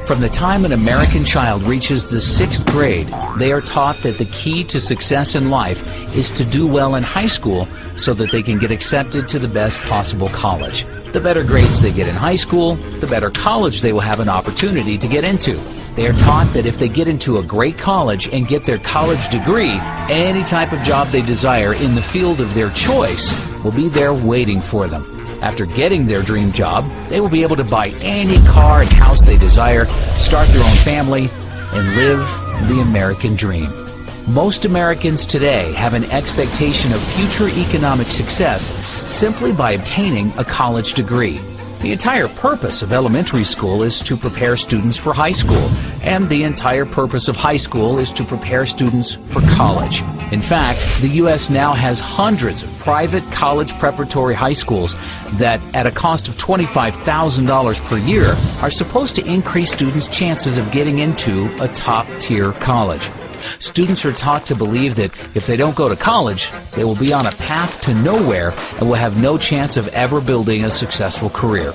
From the time an American child reaches the 6th grade, they are taught that the key to success in life is to do well in high school so that they can get accepted to the best possible college. The better grades they get in high school, the better college they will have an opportunity to get into. They are taught that if they get into a great college and get their college degree, any type of job they desire in the field of their choice will be there waiting for them. After getting their dream job, they will be able to buy any car and house they desire, start their own family, and live the American dream. Most Americans today have an expectation of future economic success simply by obtaining a college degree. The entire purpose of elementary school is to prepare students for high school, and the entire purpose of high school is to prepare students for college. In fact, the U.S. now has hundreds of private college preparatory high schools that, at a cost of $25,000 per year, are supposed to increase students' chances of getting into a top-tier college. Students are taught to believe that if they don't go to college, they will be on a path to nowhere and will have no chance of ever building a successful career.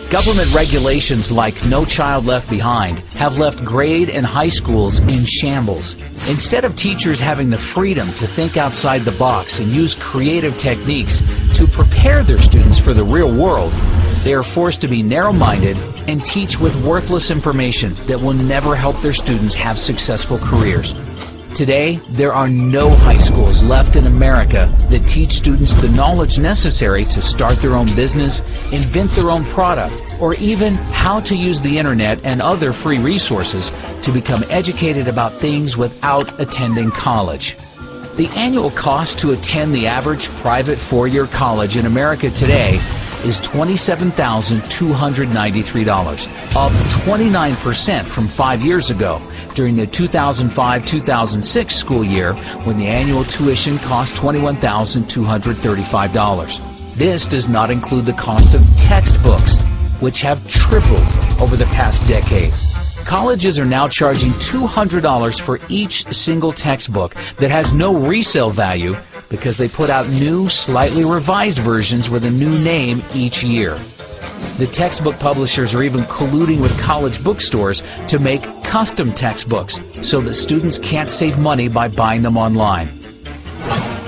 Government regulations like No Child Left Behind have left grade and high schools in shambles. Instead of teachers having the freedom to think outside the box and use creative techniques to prepare their students for the real world, they are forced to be narrow-minded and teach with worthless information that will never help their students have successful careers. Today, there are no high schools left in America that teach students the knowledge necessary to start their own business, invent their own product, or even how to use the internet and other free resources to become educated about things without attending college. The annual cost to attend the average private four-year college in America today is $27,293, up 29% from 5 years ago, during the 2005-2006 school year, when the annual tuition cost $21,235. This does not include the cost of textbooks, which have tripled over the past decade. Colleges are now charging $200 for each single textbook that has no resale value because they put out new, slightly revised versions with a new name each year. The textbook publishers are even colluding with college bookstores to make custom textbooks so that students can't save money by buying them online.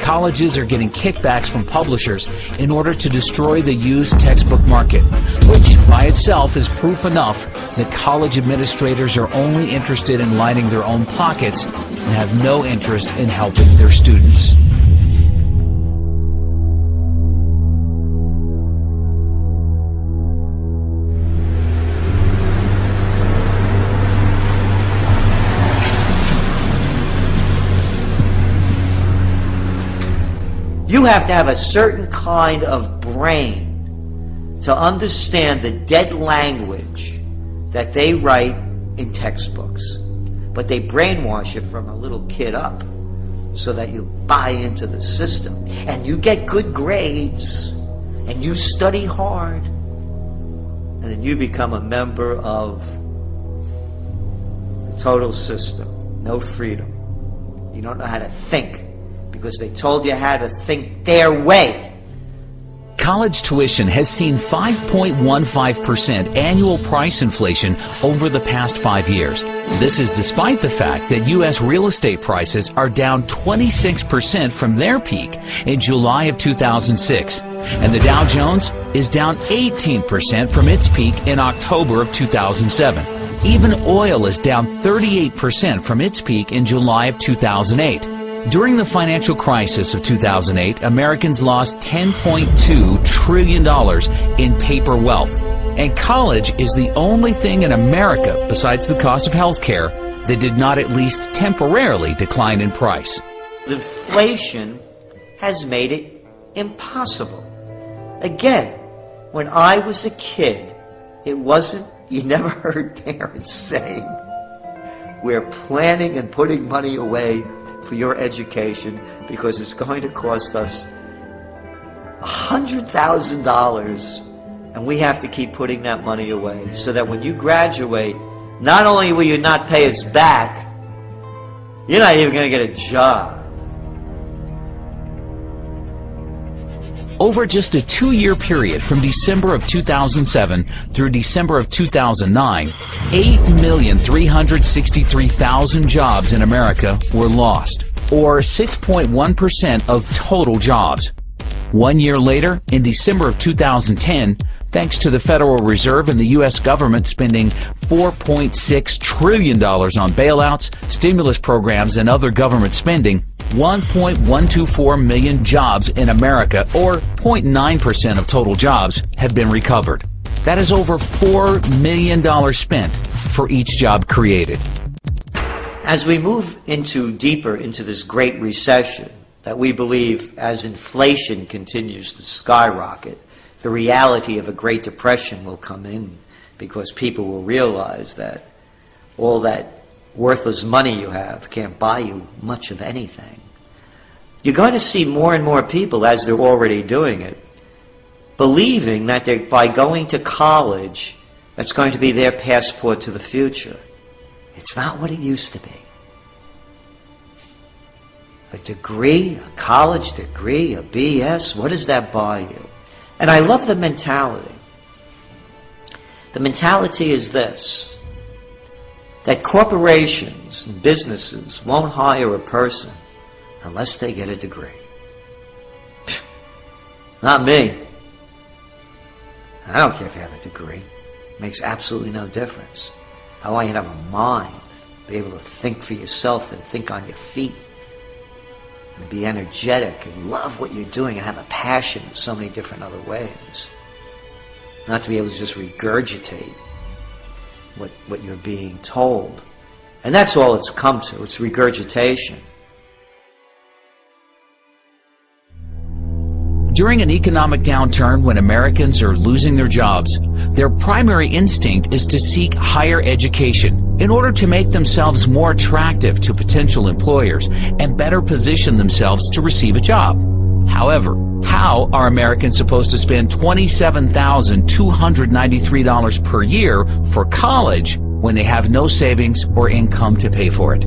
Colleges are getting kickbacks from publishers in order to destroy the used textbook market, which by itself is proof enough that college administrators are only interested in lining their own pockets and have no interest in helping their students. You have to have a certain kind of brain to understand the dead language that they write in textbooks. But they brainwash you from a little kid up so that you buy into the system. And you get good grades, and you study hard, and then you become a member of the total system. No freedom. You don't know how to think, because they told you how to think their way. College tuition has seen 5.15% annual price inflation over the past 5 years. This is despite the fact that U.S. real estate prices are down 26% from their peak in July of 2006. And the Dow Jones is down 18% from its peak in October of 2007. Even oil is down 38% from its peak in July of 2008. During the financial crisis of 2008, Americans lost $10.2 trillion in paper wealth. And college is the only thing in America, besides the cost of health care, that did not at least temporarily decline in price. Inflation has made it impossible. Again, when I was a kid, it wasn't, you never heard parents saying, we're planning and putting money away for your education because it's going to cost us $100,000 and we have to keep putting that money away so that when you graduate, not only will you not pay us back, you're not even going to get a job. Over just a 2-year period from December of 2007 through December of 2009, 8,363,000 jobs in America were lost, or 6.1% of total jobs. 1 year later, in December of 2010, thanks to the Federal Reserve and the U.S. government spending $4.6 trillion on bailouts, stimulus programs, and other government spending, 1.124 million jobs in America, or 0.9% of total jobs, have been recovered. That is over $4 million spent for each job created. As we move deeper into this Great Recession, that we believe as inflation continues to skyrocket, the reality of a Great Depression will come in, because people will realize that all that worthless money you have can't buy you much of anything. You're going to see more and more people, as they're already doing it, believing that by going to college, that's going to be their passport to the future. It's not what it used to be. A degree, a college degree, a BS, what does that buy you? And I love the mentality. The mentality is this, that corporations and businesses won't hire a person unless they get a degree. Not me. I don't care if you have a degree. It makes absolutely no difference. I want you to have a mind, be able to think for yourself and think on your feet, and be energetic and love what you're doing and have a passion in so many different other ways. Not to be able to just regurgitate what you're being told. And that's all it's come to. It's regurgitation. During an economic downturn, when Americans are losing their jobs, their primary instinct is to seek higher education in order to make themselves more attractive to potential employers and better position themselves to receive a job. However, how are Americans supposed to spend $27,293 per year for college when they have no savings or income to pay for it?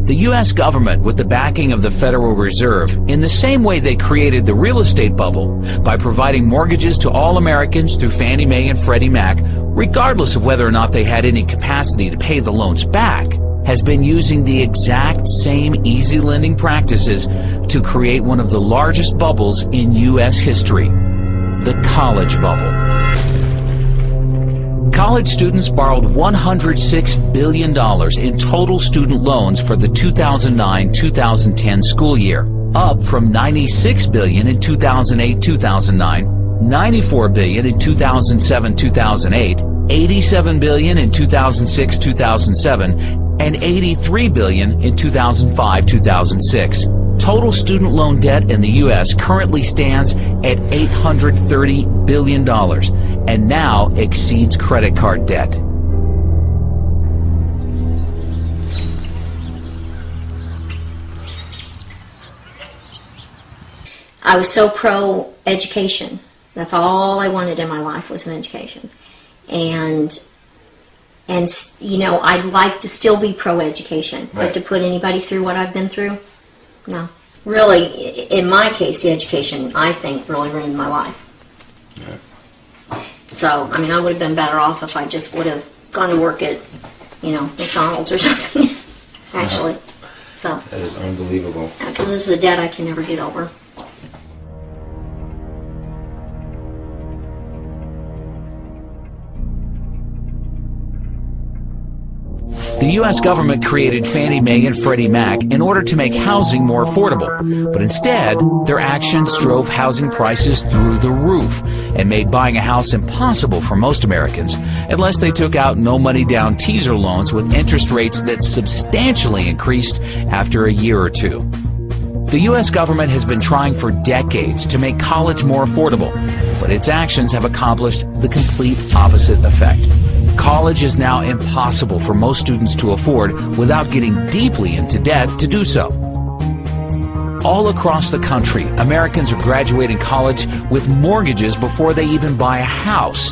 The U.S. government, with the backing of the Federal Reserve, in the same way they created the real estate bubble by providing mortgages to all Americans through Fannie Mae and Freddie Mac, regardless of whether or not they had any capacity to pay the loans back, has been using the exact same easy lending practices to create one of the largest bubbles in U.S. history, the college bubble. College students borrowed $106 billion in total student loans for the 2009-2010 school year, up from $96 billion in 2008-2009, $94 billion in 2007-2008, $87 billion in 2006-2007, and $83 billion in 2005-2006. Total student loan debt in the U.S. currently stands at $830 billion and now exceeds credit card debt. I was so pro-education. That's all I wanted in my life, was an education. And you know, I'd like to still be pro-education, but to put anybody through what I've been through, no. Really, in my case, the education, I think, really ruined my life. Right. So, I mean, I would have been better off if I just would have gone to work at, you know, McDonald's or something, actually. So that is unbelievable. Because this is a debt I can never get over. The U.S. government created Fannie Mae and Freddie Mac in order to make housing more affordable, but instead, their actions drove housing prices through the roof and made buying a house impossible for most Americans unless they took out no-money-down teaser loans with interest rates that substantially increased after a year or two. The U.S. government has been trying for decades to make college more affordable, but its actions have accomplished the complete opposite effect. College is now impossible for most students to afford without getting deeply into debt to do so. All across the country, Americans are graduating college with mortgages before they even buy a house.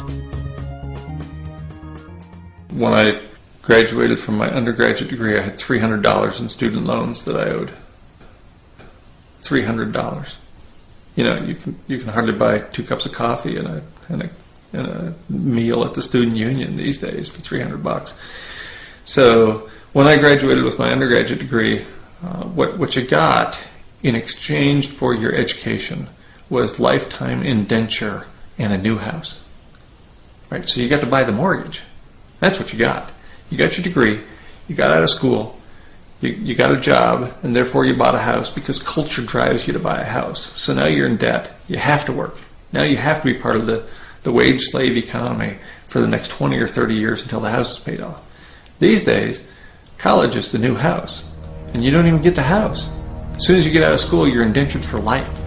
When I graduated from my undergraduate degree, I had $300 in student loans that I owed. $300. You know, you can hardly buy 2 cups of coffee and a meal at the student union these days for $300. So when I graduated with my undergraduate degree, what you got in exchange for your education was lifetime indenture and a new house. Right? So you got to buy the mortgage. That's what you got. You got your degree, you got out of school, you got a job, and therefore you bought a house because culture drives you to buy a house. So now you're in debt. You have to work. Now you have to be part of the wage slave economy for the next 20 or 30 years until the house is paid off. These days, college is the new house, and you don't even get the house. As soon as you get out of school, you're indentured for life.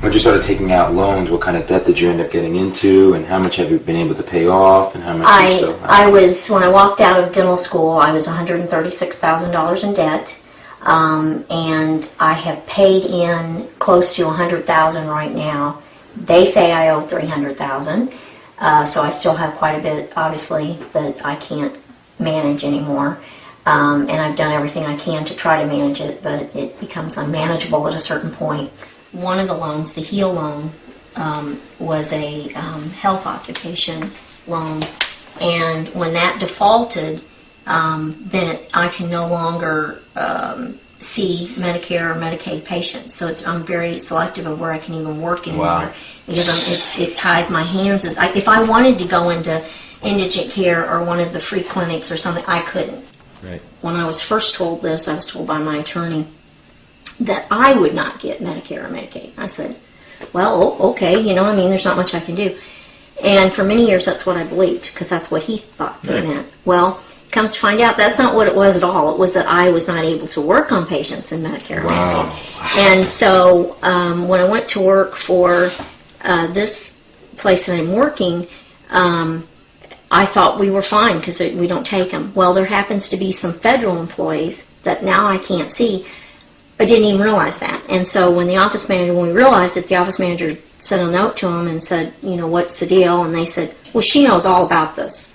When you started taking out loans, what kind of debt did you end up getting into, and how much have you been able to pay off, and how much you still have? When I walked out of dental school, I was $136,000 in debt, and I have paid in close to $100,000 right now. They say I owe $300,000, so I still have quite a bit, obviously, that I can't manage anymore. And I've done everything I can to try to manage it, but it becomes unmanageable at a certain point. One of the loans, the HEAL loan, was a health occupation loan, and when that defaulted, then I can no longer see Medicare or Medicaid patients. So I'm very selective of where I can even work anymore. Wow. Because it ties my hands. If I wanted to go into indigent care or one of the free clinics or something, I couldn't. Right. When I was first told this, I was told by my attorney that I would not get Medicare or Medicaid. I said, well, okay, there's not much I can do. And for many years, that's what I believed, because that's what he thought it meant. Well, comes to find out, that's not what it was at all. It was that I was not able to work on patients in Medicare or Medicaid. And so when I went to work for this place that I'm working, I thought we were fine because we don't take them. Well, there happens to be some federal employees that now I can't see. I didn't even realize that. And so when we realized it, the office manager sent a note to them and said, what's the deal? And they said, well, she knows all about this.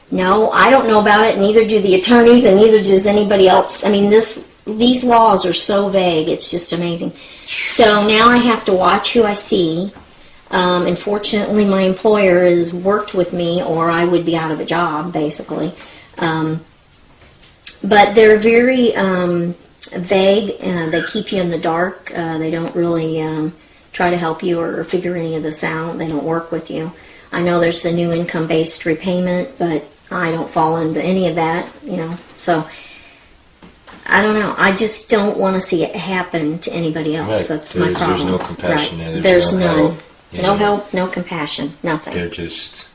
No, I don't know about it, neither do the attorneys, and neither does anybody else. I mean, these laws are so vague, it's just amazing. So now I have to watch who I see. And fortunately, my employer has worked with me, or I would be out of a job, basically. But they're very vague, they keep you in the dark. They don't really try to help you or figure any of this out. They don't work with you. I know there's the new income-based repayment, but I don't fall into any of that, So I don't know. I just don't want to see it happen to anybody else. Right. That's my problem. There's no compassion there. There's no none. help. No help, no compassion, nothing. They're just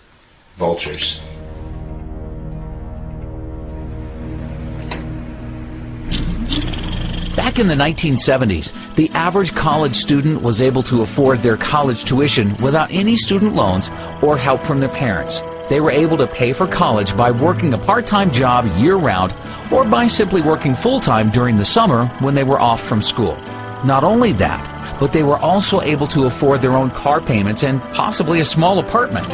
vultures. Back in the 1970s, the average college student was able to afford their college tuition without any student loans or help from their parents. They were able to pay for college by working a part-time job year-round or by simply working full-time during the summer when they were off from school. Not only that, but they were also able to afford their own car payments and possibly a small apartment.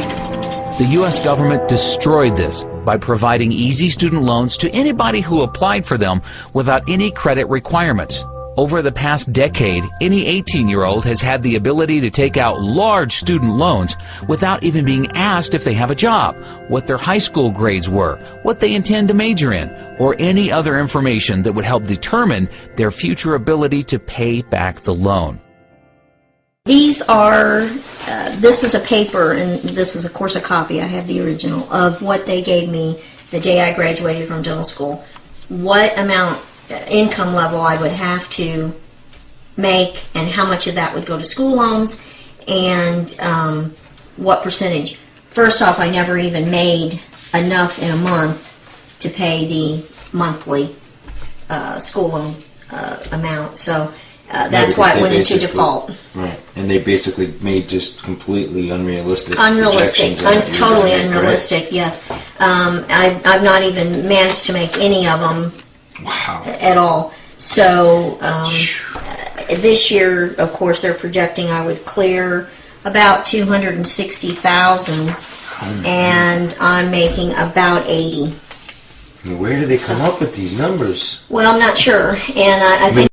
The U.S. government destroyed this by providing easy student loans to anybody who applied for them without any credit requirements. Over the past decade, any 18-year-old has had the ability to take out large student loans without even being asked if they have a job, what their high school grades were, what they intend to major in, or any other information that would help determine their future ability to pay back the loan. These are, this is a paper, and this is, of course, a copy. I have the original of what they gave me the day I graduated from dental school. What amount, income level I would have to make, and how much of that would go to school loans, and what percentage. First off, I never even made enough in a month to pay the monthly school loan amount. So that's why it went into default. Right, and they basically made just completely unrealistic projections. Totally unrealistic, right? Yes. I've not even managed to make any of them at all. So this year, of course, they're projecting I would clear about $260,000, and I'm making about $80,000. I mean, where do they come up with these numbers? Well, I'm not sure, and I think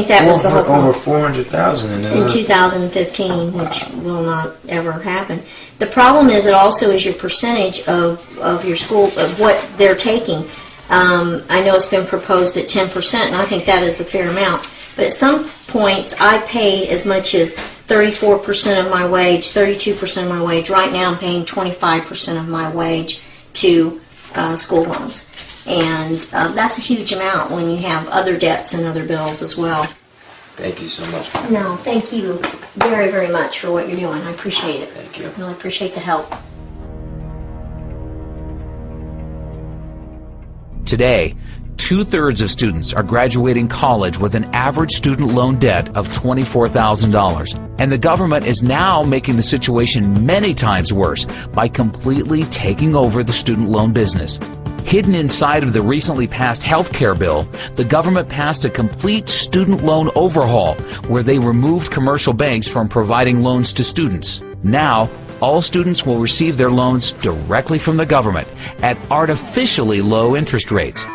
that was the whole problem. Over 400,000 in 2015, which will not ever happen. The problem is it also is your percentage of your school, of what they're taking. I know it's been proposed at 10%, and I think that is the fair amount. But at some points, I paid as much as 34% of my wage, 32% of my wage. Right now, I'm paying 25% of my wage to school loans. And that's a huge amount when you have other debts and other bills as well. Thank you so much. No, thank you very, very much for what you're doing. I appreciate it. Thank you. No, I appreciate the help. Today, 2/3 of students are graduating college with an average student loan debt of $24,000. And the government is now making the situation many times worse by completely taking over the student loan business. Hidden inside of the recently passed health care bill, the government passed a complete student loan overhaul where they removed commercial banks from providing loans to students. Now, all students will receive their loans directly from the government at artificially low interest rates.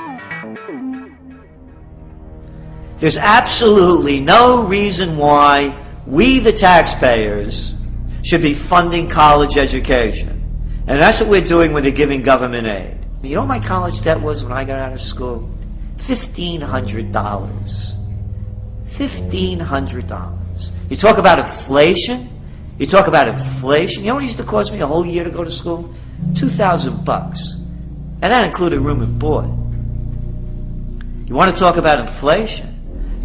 There's absolutely no reason why we, the taxpayers, should be funding college education. And that's what we're doing when they're giving government aid. You know what my college debt was when I got out of school? $1,500. $1,500. You talk about inflation? You talk about inflation? You know what it used to cost me a whole year to go to school? $2,000. And that included room and board. You want to talk about inflation?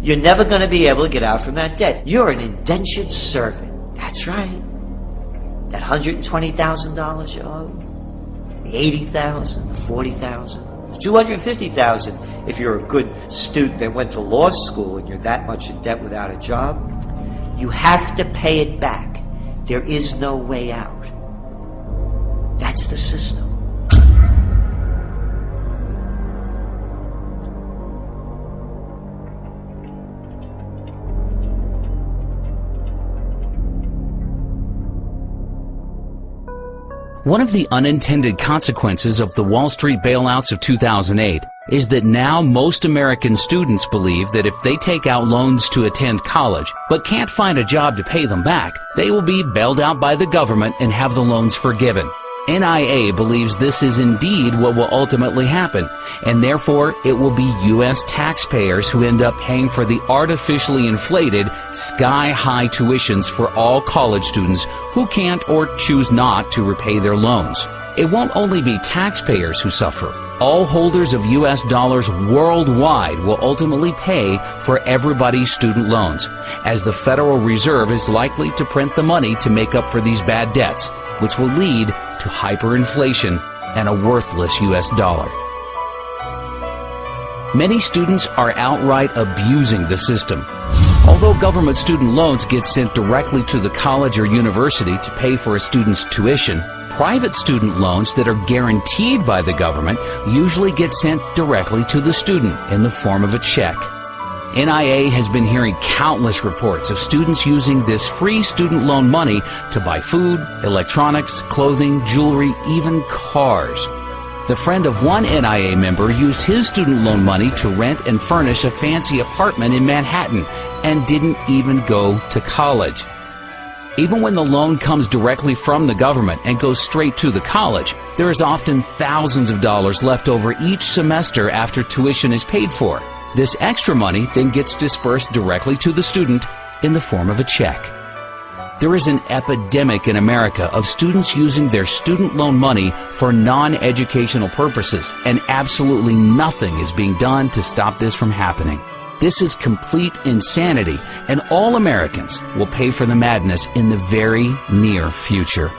You're never going to be able to get out from that debt. You're an indentured servant. That's right. That $120,000 you owe, the $80,000, the $40,000, the $250,000 if you're a good student that went to law school and you're that much in debt without a job. You have to pay it back. There is no way out. That's the system. One of the unintended consequences of the Wall Street bailouts of 2008 is that now most American students believe that if they take out loans to attend college but can't find a job to pay them back, they will be bailed out by the government and have the loans forgiven. NIA believes this is indeed what will ultimately happen, and therefore it will be U.S. taxpayers who end up paying for the artificially inflated, sky-high tuitions for all college students who can't or choose not to repay their loans. It won't only be taxpayers who suffer. All holders of U.S. dollars worldwide will ultimately pay for everybody's student loans, as the Federal Reserve is likely to print the money to make up for these bad debts, which will lead to hyperinflation and a worthless U.S. dollar. Many students are outright abusing the system. Although government student loans get sent directly to the college or university to pay for a student's tuition, private student loans that are guaranteed by the government usually get sent directly to the student in the form of a check. NIA has been hearing countless reports of students using this free student loan money to buy food, electronics, clothing, jewelry, even cars. The friend of one NIA member used his student loan money to rent and furnish a fancy apartment in Manhattan and didn't even go to college. Even when the loan comes directly from the government and goes straight to the college, there is often thousands of dollars left over each semester after tuition is paid for. This extra money then gets dispersed directly to the student in the form of a check. There is an epidemic in America of students using their student loan money for non-educational purposes, and absolutely nothing is being done to stop this from happening. This is complete insanity, and all Americans will pay for the madness in the very near future.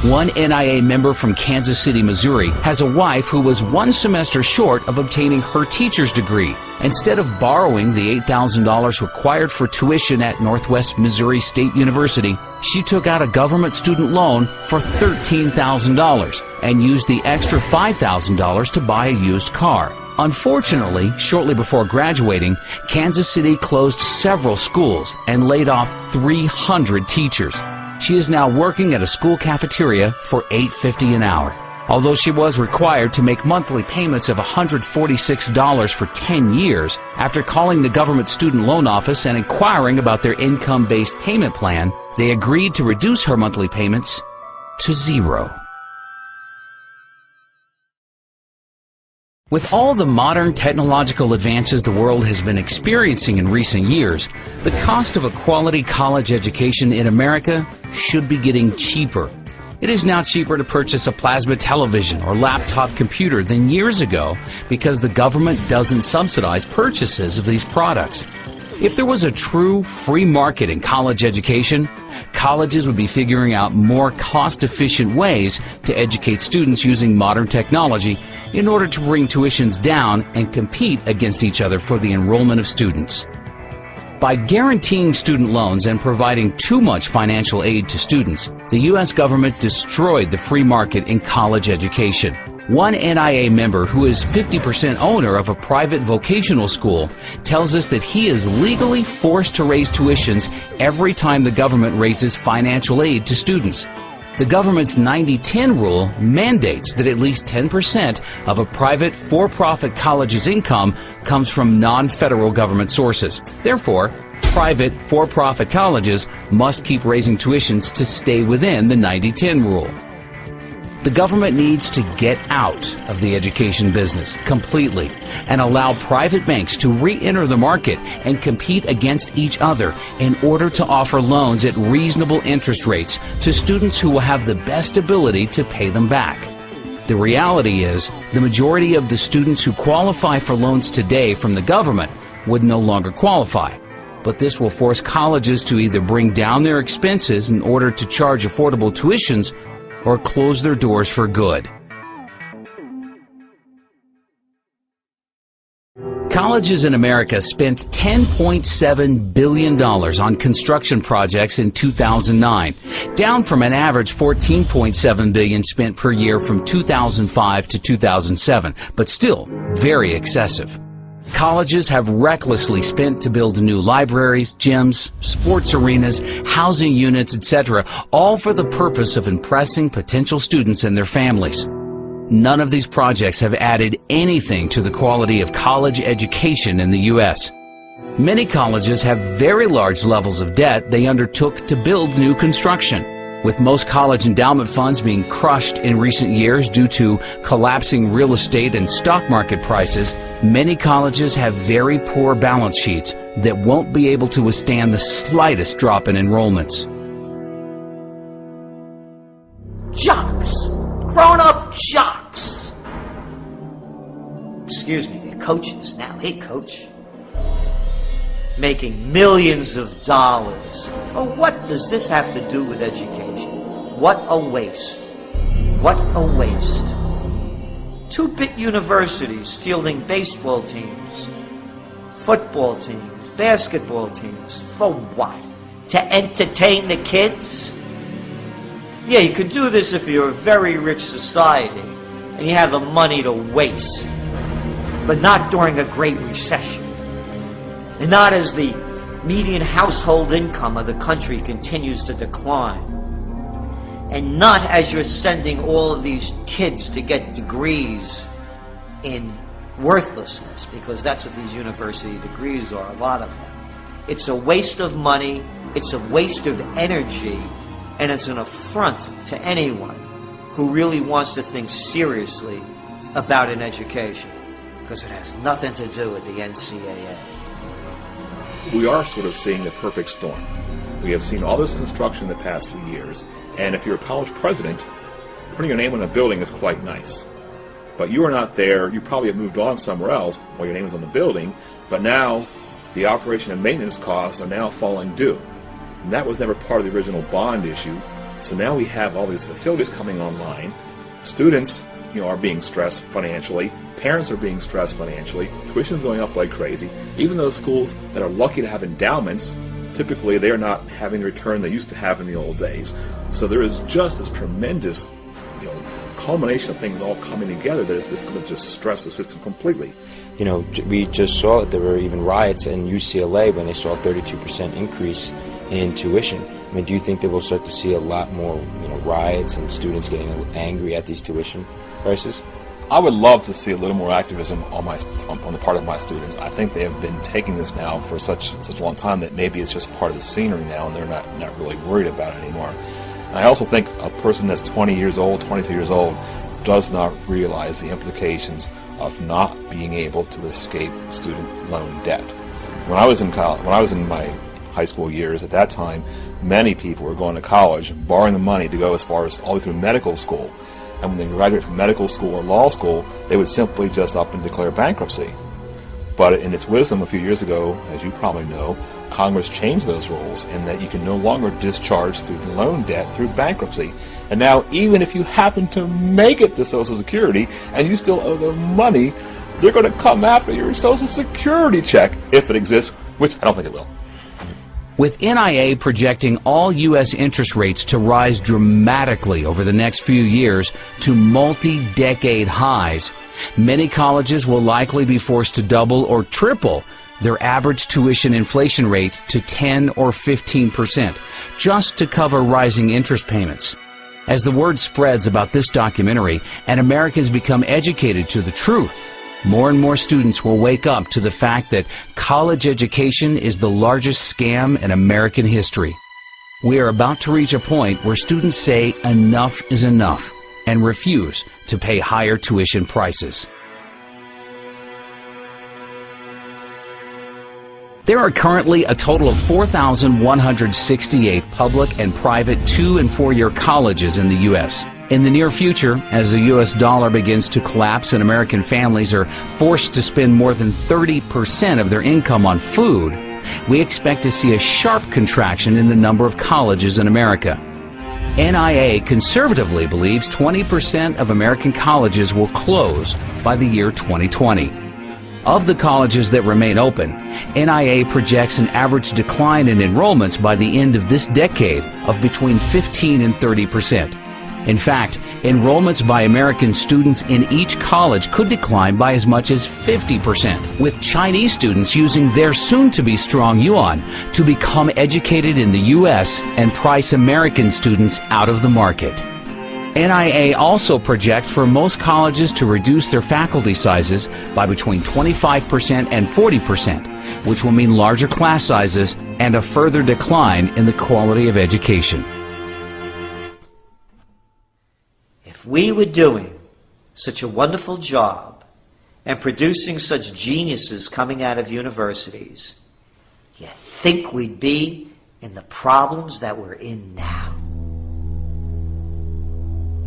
One NIA member from Kansas City, Missouri, has a wife who was one semester short of obtaining her teacher's degree. Instead of borrowing the $8,000 required for tuition at Northwest Missouri State University, she took out a government student loan for $13,000 and used the extra $5,000 to buy a used car. Unfortunately, shortly before graduating, Kansas City closed several schools and laid off 300 teachers. She is now working at a school cafeteria for $8.50 an hour. Although she was required to make monthly payments of $146 for 10 years, after calling the government student loan office and inquiring about their income-based payment plan, they agreed to reduce her monthly payments to zero. With all the modern technological advances the world has been experiencing in recent years, the cost of a quality college education in America should be getting cheaper. It is now cheaper to purchase a plasma television or laptop computer than years ago because the government doesn't subsidize purchases of these products. If there was a true free market in college education, colleges would be figuring out more cost-efficient ways to educate students using modern technology in order to bring tuitions down and compete against each other for the enrollment of students. By guaranteeing student loans and providing too much financial aid to students, the U.S. government destroyed the free market in college education. One NIA member who is 50% owner of a private vocational school tells us that he is legally forced to raise tuitions every time the government raises financial aid to students. The government's 90-10 rule mandates that at least 10% of a private for-profit college's income comes from non-federal government sources. Therefore, private for-profit colleges must keep raising tuitions to stay within the 90-10 rule. The government needs to get out of the education business completely and allow private banks to re-enter the market and compete against each other in order to offer loans at reasonable interest rates to students who will have the best ability to pay them back. The reality is, the majority of the students who qualify for loans today from the government would no longer qualify. But this will force colleges to either bring down their expenses in order to charge affordable tuitions or close their doors for good. Colleges in America spent $10.7 billion on construction projects in 2009, down from an average $14.7 billion spent per year from 2005 to 2007, but still very excessive. Colleges have recklessly spent to build new libraries, gyms, sports arenas, housing units, etc., all for the purpose of impressing potential students and their families. None of these projects have added anything to the quality of college education in the U.S. Many colleges have very large levels of debt they undertook to build new construction. With most college endowment funds being crushed in recent years due to collapsing real estate and stock market prices, many colleges have very poor balance sheets that won't be able to withstand the slightest drop in enrollments. Jocks! Grown-up jocks! Excuse me, they're coaches now. Hey, coach. Making millions of dollars. Oh, what does this have to do with education? What a waste. What a waste. 2-bit universities fielding baseball teams, football teams, basketball teams. For what? To entertain the kids? Yeah, you could do this if you're a very rich society and you have the money to waste. But not during a great recession. And not as the median household income of the country continues to decline. And not as you're sending all of these kids to get degrees in worthlessness, because that's what these university degrees are, a lot of them. It's a waste of money, it's a waste of energy, and it's an affront to anyone who really wants to think seriously about an education, because it has nothing to do with the NCAA. We are sort of seeing the perfect storm. We have seen all this construction in the past few years, and if you're a college president, putting your name on a building is quite nice. But you are not there. You probably have moved on somewhere else while your name is on the building, but now the operation and maintenance costs are now falling due. And that was never part of the original bond issue. So now we have all these facilities coming online. Students, are being stressed financially. Parents are being stressed financially. Tuition is going up like crazy. Even those schools that are lucky to have endowments, typically they are not having the return they used to have in the old days. So there is just this tremendous, culmination of things all coming together that is just going to just stress the system completely. We just saw that there were even riots in UCLA when they saw a 32% increase in tuition. I mean, do you think that we'll start to see a lot more, riots and students getting angry at these tuition prices? I would love to see a little more activism on the part of my students. I think they have been taking this now for such a long time that maybe it's just part of the scenery now, and they're not really worried about it anymore. And I also think a person that's 20 years old, 22 years old, does not realize the implications of not being able to escape student loan debt. When I was in my high school years, at that time, many people were going to college, borrowing the money to go as far as all the way through medical school. And when they graduate from medical school or law school, they would simply just up and declare bankruptcy. But in its wisdom a few years ago, as you probably know, Congress changed those rules in that you can no longer discharge student loan debt through bankruptcy. And now, even if you happen to make it to Social Security and you still owe them money, they're going to come after your Social Security check, if it exists, which I don't think it will. With NIA projecting all U.S. interest rates to rise dramatically over the next few years to multi-decade highs, many colleges will likely be forced to double or triple their average tuition inflation rate to 10 or 15%, just to cover rising interest payments. As the word spreads about this documentary and Americans become educated to the truth, more and more students will wake up to the fact that college education is the largest scam in American history. We are about to reach a point where students say enough is enough and refuse to pay higher tuition prices. There are currently a total of 4,168 public and private 2- and 4-year colleges in the U.S. In the near future, as the U.S. dollar begins to collapse and American families are forced to spend more than 30% of their income on food, we expect to see a sharp contraction in the number of colleges in America. NIA conservatively believes 20% of American colleges will close by the year 2020. Of the colleges that remain open, NIA projects an average decline in enrollments by the end of this decade of between 15 and 30%. In fact, enrollments by American students in each college could decline by as much as 50%, with Chinese students using their soon-to-be strong yuan to become educated in the U.S. and price American students out of the market. NIA also projects for most colleges to reduce their faculty sizes by between 25% and 40%, which will mean larger class sizes and a further decline in the quality of education. If we were doing such a wonderful job and producing such geniuses coming out of universities, you think we'd be in the problems that we're in now?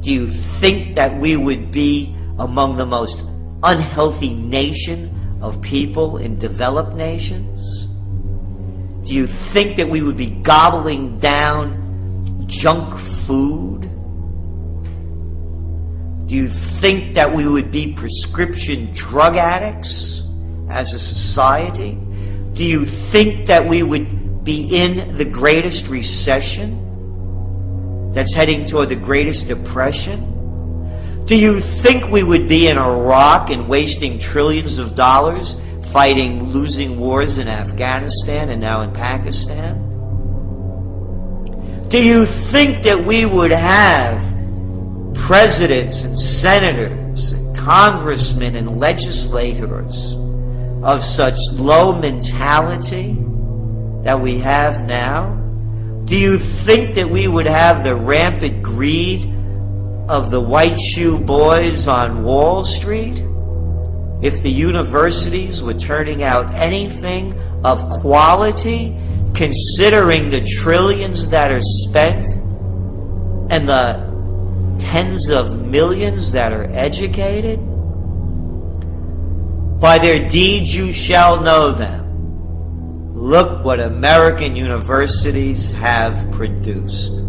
Do you think that we would be among the most unhealthy nation of people in developed nations? Do you think that we would be gobbling down junk food? Do you think that we would be prescription drug addicts as a society? Do you think that we would be in the greatest recession that's heading toward the greatest depression? Do you think we would be in Iraq and wasting trillions of dollars fighting losing wars in Afghanistan and now in Pakistan? Do you think that we would have presidents and senators and congressmen and legislators of such low mentality that we have now? Do you think that we would have the rampant greed of the white shoe boys on Wall Street if the universities were turning out anything of quality, considering the trillions that are spent and the tens of millions that are educated? By their deeds you shall know them. Look what American universities have produced.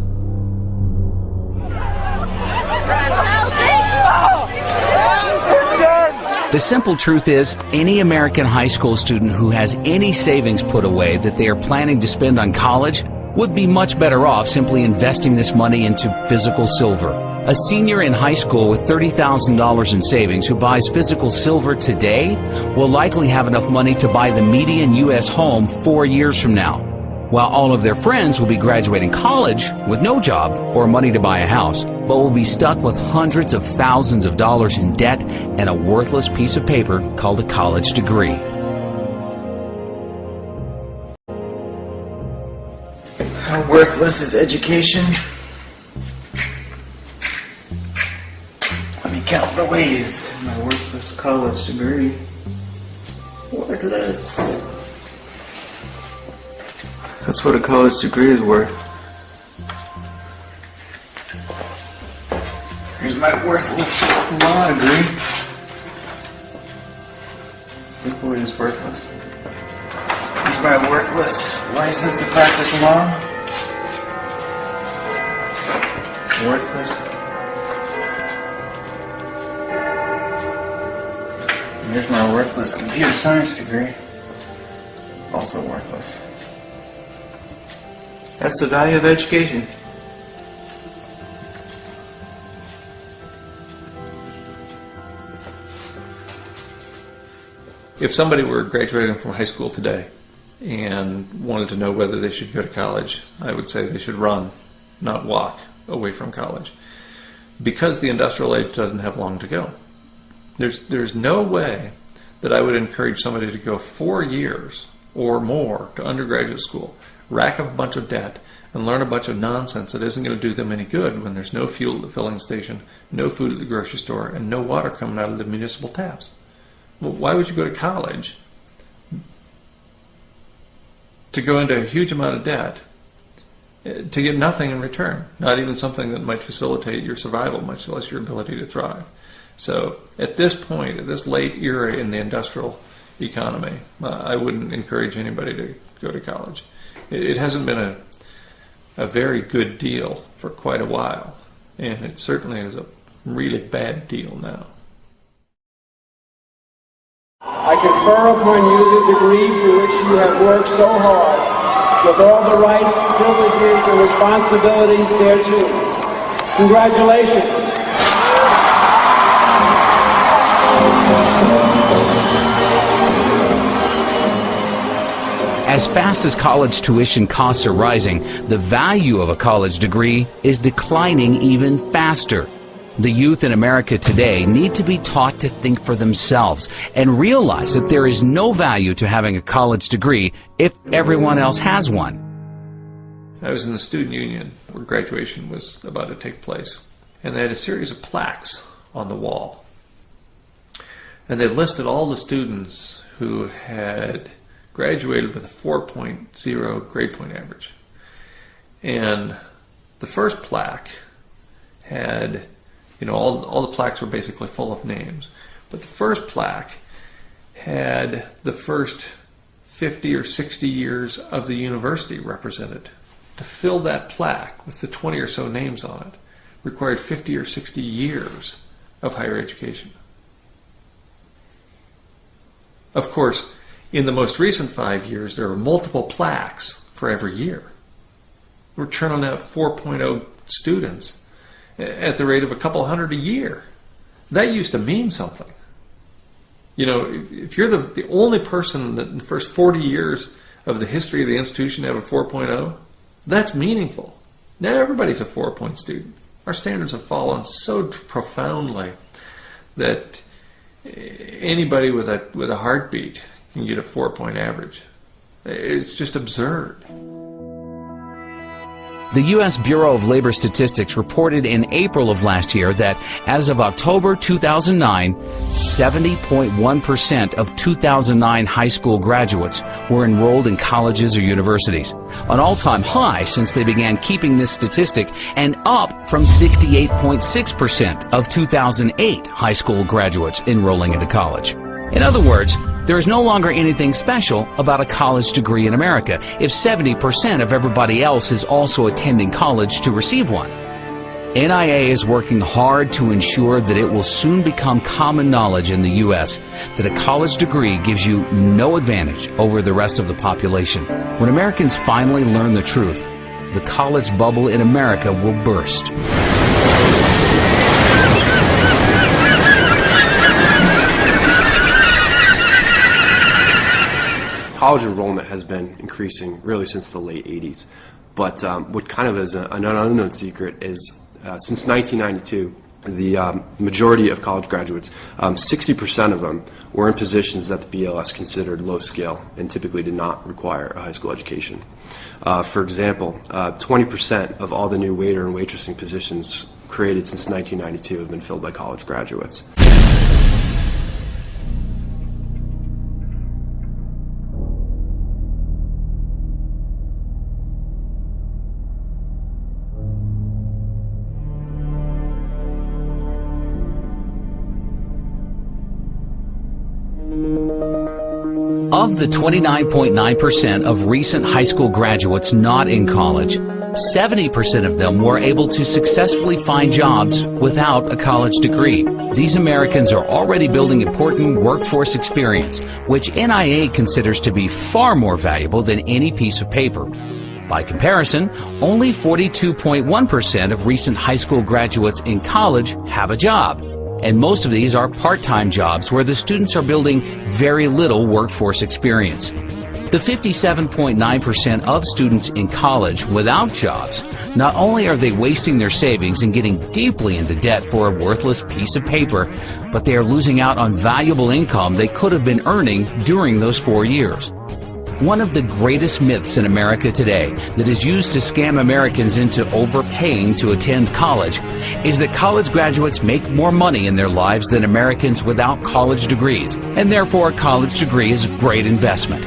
The simple truth is, any American high school student who has any savings put away that they are planning to spend on college would be much better off simply investing this money into physical silver. A senior in high school with $30,000 in savings who buys physical silver today will likely have enough money to buy the median U.S. home 4 years from now. while all of their friends will be graduating college with no job or money to buy a house, but will be stuck with hundreds of thousands of dollars in debt and a worthless piece of paper called a college degree. How worthless is education? Let me count the ways. My worthless college degree. Worthless. That's what a college degree is worth. Here's my worthless law degree. Equally as worthless. Here's my worthless license to practice law. Worthless. And here's my worthless computer science degree. Also worthless. That's the value of education. If somebody were graduating from high school today and wanted to know whether they should go to college, I would say they should run, not walk away from college, because the industrial age doesn't have long to go. There's no way that I would encourage somebody to go 4 years or more to undergraduate school, rack up a bunch of debt, and learn a bunch of nonsense that isn't going to do them any good when there's no fuel at the filling station, no food at the grocery store, and no water coming out of the municipal taps. Well, why would you go to college to go into a huge amount of debt to get nothing in return, not even something that might facilitate your survival, much less your ability to thrive? So at this point, at this late era in the industrial economy, I wouldn't encourage anybody to go to college. It hasn't been a very good deal for quite a while, and it certainly is a really bad deal now. I confer upon you the degree for which you have worked so hard, with all the rights, privileges, and responsibilities thereto. Congratulations. As fast as college tuition costs are rising, the value of a college degree is declining even faster. The youth in America today need to be taught to think for themselves and realize that there is no value to having a college degree if everyone else has one. I was in the student union where graduation was about to take place, and they had a series of plaques on the wall. And they listed all the students who had graduated with a 4.0 grade point average. And the first plaque had, all the plaques were basically full of names. But the first plaque had the first 50 or 60 years of the university represented. To fill that plaque with the 20 or so names on it required 50 or 60 years of higher education. Of course, in the most recent 5 years, there are multiple plaques for every year. We're churning out 4.0 students at the rate of a couple hundred a year. That used to mean something. If you're the only person that in the first 40 years of the history of the institution to have a 4.0, that's meaningful. Now everybody's a 4-point student. Our standards have fallen so profoundly that anybody with a heartbeat can get a 4-point average. It's just absurd. The U.S. Bureau of Labor Statistics reported in April of last year that as of October 2009, 70.1% of 2009 high school graduates were enrolled in colleges or universities, an all-time high since they began keeping this statistic, and up from 68.6% of 2008 high school graduates enrolling into college. In other words, there is no longer anything special about a college degree in America if 70% of everybody else is also attending college to receive one. NIA is working hard to ensure that it will soon become common knowledge in the U.S. that a college degree gives you no advantage over the rest of the population. When Americans finally learn the truth, the college bubble in America will burst. college enrollment has been increasing really since the late 80s. But what kind of is an unknown secret is since 1992, the majority of college graduates, 60% of them, were in positions that the BLS considered low skill and typically did not require a high school education. For example, 20% of all the new waiter and waitressing positions created since 1992 have been filled by college graduates. Of the 29.9% of recent high school graduates not in college, 70% of them were able to successfully find jobs without a college degree. These Americans are already building important workforce experience, which NIA considers to be far more valuable than any piece of paper. By comparison, only 42.1% of recent high school graduates in college have a job. And most of these are part-time jobs where the students are building very little workforce experience. The 57.9% of students in college without jobs, not only are they wasting their savings and getting deeply into debt for a worthless piece of paper, but they are losing out on valuable income they could have been earning during those 4 years. One of the greatest myths in America today that is used to scam Americans into overpaying to attend college is that college graduates make more money in their lives than Americans without college degrees, and therefore a college degree is a great investment.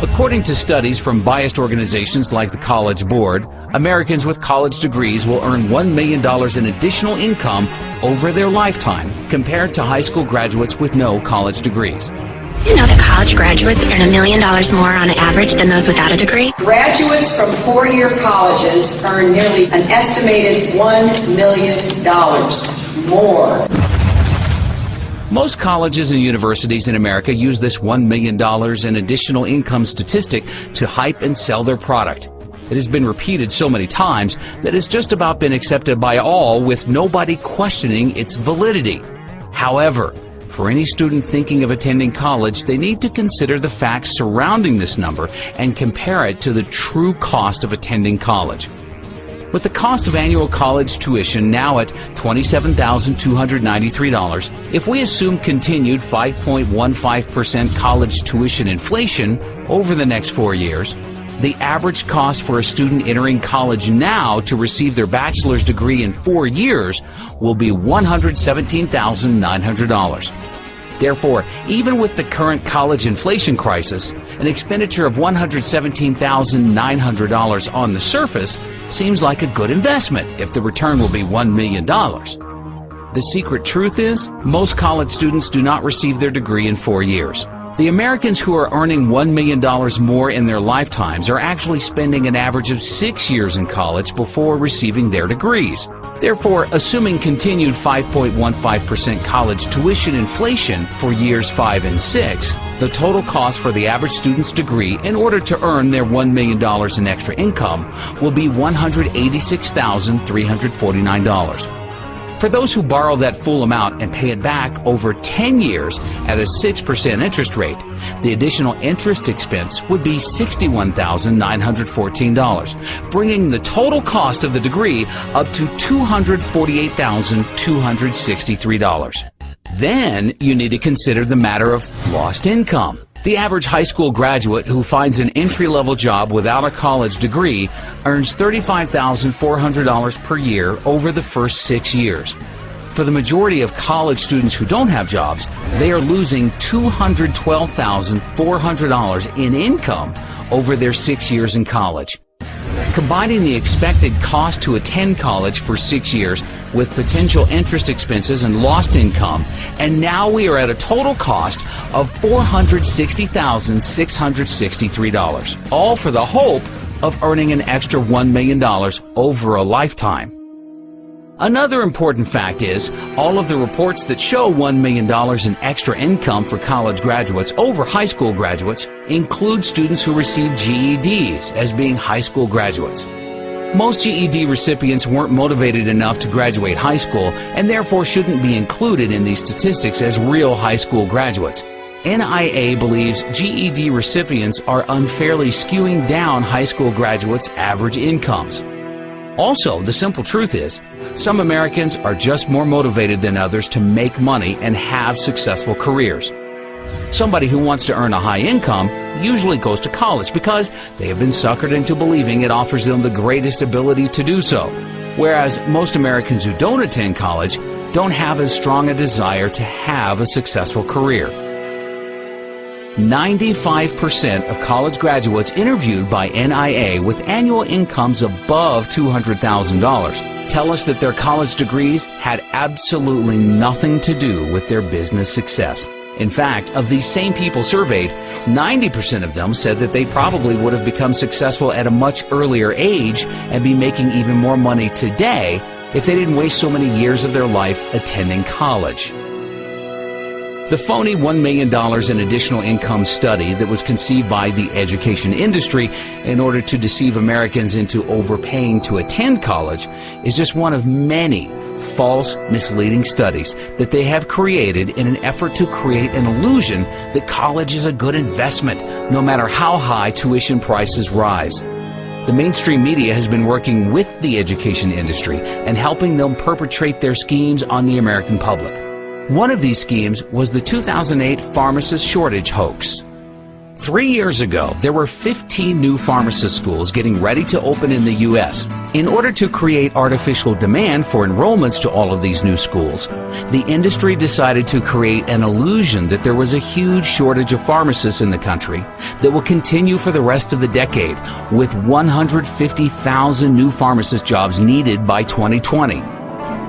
According to studies from biased organizations like the College Board, Americans with college degrees will earn $1 million in additional income over their lifetime compared to high school graduates with no college degrees. You know that college graduates earn $1 million more on average than those without a degree? Graduates from four-year colleges earn nearly an estimated $1 million more. Most colleges and universities in America use this $1 million in additional income statistic to hype and sell their product. It has been repeated so many times that it's just about been accepted by all with nobody questioning its validity. However, for any student thinking of attending college, they need to consider the facts surrounding this number and compare it to the true cost of attending college. With the cost of annual college tuition now at $27,293, if we assume continued 5.15% college tuition inflation over the next 4 years, the average cost for a student entering college now to receive their bachelor's degree in 4 years will be $117,900. Therefore, even with the current college inflation crisis, an expenditure of $117,900 on the surface seems like a good investment if the return will be $1 million. The secret truth is, most college students do not receive their degree in 4 years. The Americans who are earning $1 million more in their lifetimes are actually spending an average of 6 years in college before receiving their degrees. Therefore, assuming continued 5.15% college tuition inflation for years 5 and 6, the total cost for the average student's degree in order to earn their $1 million in extra income will be $186,349. For those who borrow that full amount and pay it back over 10 years at a 6% interest rate, the additional interest expense would be $61,914, bringing the total cost of the degree up to $248,263. Then you need to consider the matter of lost income. The average high school graduate who finds an entry-level job without a college degree earns $35,400 per year over the first 6 years. For the majority of college students who don't have jobs, they are losing $212,400 in income over their 6 years in college. Combining the expected cost to attend college for 6 years with potential interest expenses and lost income, and now we are at a total cost of $460,663, all for the hope of earning an extra $1 million over a lifetime. Another important fact is, all of the reports that show $1 million in extra income for college graduates over high school graduates include students who receive GEDs as being high school graduates. Most GED recipients weren't motivated enough to graduate high school and therefore shouldn't be included in these statistics as real high school graduates. NIA believes GED recipients are unfairly skewing down high school graduates' average incomes. Also, the simple truth is, some Americans are just more motivated than others to make money and have successful careers. Somebody who wants to earn a high income usually goes to college because they have been suckered into believing it offers them the greatest ability to do so, whereas most Americans who don't attend college don't have as strong a desire to have a successful career. 95% of college graduates interviewed by NIA with annual incomes above $200,000 tell us that their college degrees had absolutely nothing to do with their business success. In fact, of these same people surveyed, 90% of them said that they probably would have become successful at a much earlier age and be making even more money today if they didn't waste so many years of their life attending college. The phony $1 million in additional income study that was conceived by the education industry in order to deceive Americans into overpaying to attend college is just one of many false, misleading studies that they have created in an effort to create an illusion that college is a good investment, no matter how high tuition prices rise. The mainstream media has been working with the education industry and helping them perpetrate their schemes on the American public. One of these schemes was the 2008 pharmacist shortage hoax. 3 years ago, there were 15 new pharmacist schools getting ready to open in the U.S. In order to create artificial demand for enrollments to all of these new schools, the industry decided to create an illusion that there was a huge shortage of pharmacists in the country that will continue for the rest of the decade, with 150,000 new pharmacist jobs needed by 2020.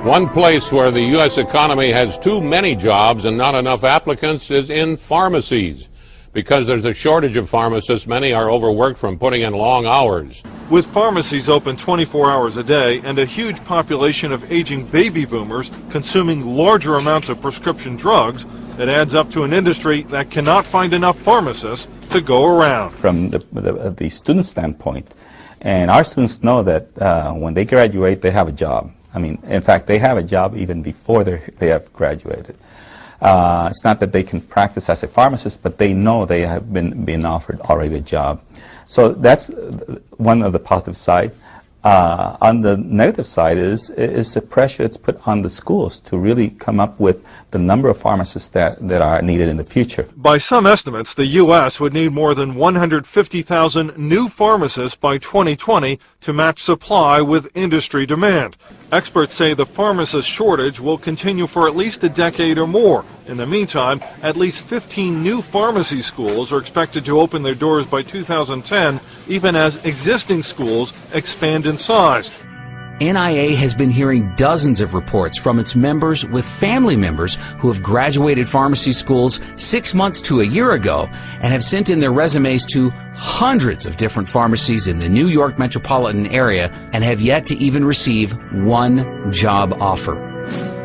One place where the U.S. economy has too many jobs and not enough applicants is in pharmacies. Because there's a shortage of pharmacists, many are overworked from putting in long hours. With pharmacies open 24 hours a day and a huge population of aging baby boomers consuming larger amounts of prescription drugs, it adds up to an industry that cannot find enough pharmacists to go around. From the student standpoint, and our students know that when they graduate, they have a job. I mean, in fact, they have a job even before they have graduated. It's not that they can practice as a pharmacist, but they know they have been offered already a job. So that's one of the positive side. On the negative side is the pressure it's put on the schools to really come up with the number of pharmacists that are needed in the future. By some estimates, the U.S. would need more than 150,000 new pharmacists by 2020 to match supply with industry demand. Experts say the pharmacist shortage will continue for at least a decade or more. In the meantime, at least 15 new pharmacy schools are expected to open their doors by 2010, even as existing schools expand in size. NIA has been hearing dozens of reports from its members with family members who have graduated pharmacy schools 6 months to a year ago and have sent in their resumes to hundreds of different pharmacies in the New York metropolitan area and have yet to even receive one job offer.